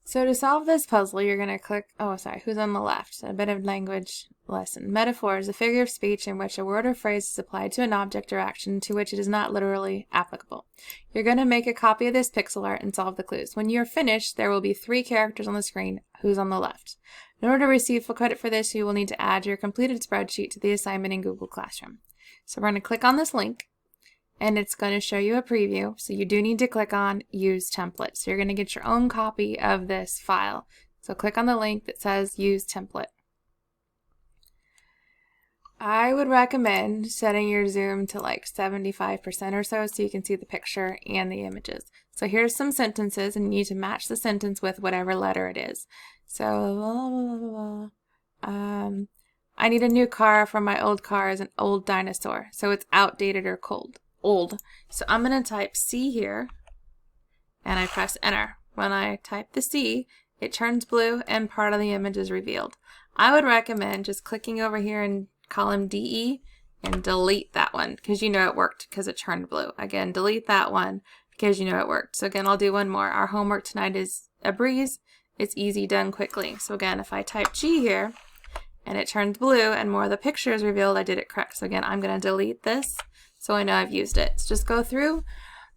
So to solve this puzzle, you're going to click, who's on the left? A bit of language lesson. Metaphor is a figure of speech in which a word or phrase is applied to an object or action to which it is not literally applicable. You're going to make a copy of this pixel art and solve the clues. When you're finished, there will be 3 characters on the screen, who's on the left. In order to receive full credit for this, you will need to add your completed spreadsheet to the assignment in Google Classroom. So we're going to click on this link, and it's going to show you a preview. So you do need to click on Use Template. So you're going to get your own copy of this file. So click on the link that says Use Template. I would recommend setting your zoom to like 75% or so you can see the picture and the images. So here's some sentences, and you need to match the sentence with whatever letter it is. So, I need a new car for my old car is an old dinosaur. So it's outdated or old. So I'm going to type C here, and I press enter. When I type the C, it turns blue and part of the image is revealed. I would recommend just clicking over here in column DE and delete that one because you know it worked because it turned blue. Again, delete that one because you know it worked. So again, I'll do one more. Our homework tonight is a breeze. It's easy, done quickly. So again, if I type G here and it turns blue and more of the picture is revealed, I did it correct. So again, I'm going to delete this so I know I've used it. So just go through,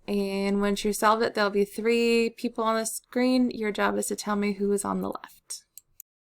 and once you solved it, there'll be 3 people on the screen. Your job is to tell me who is on the left.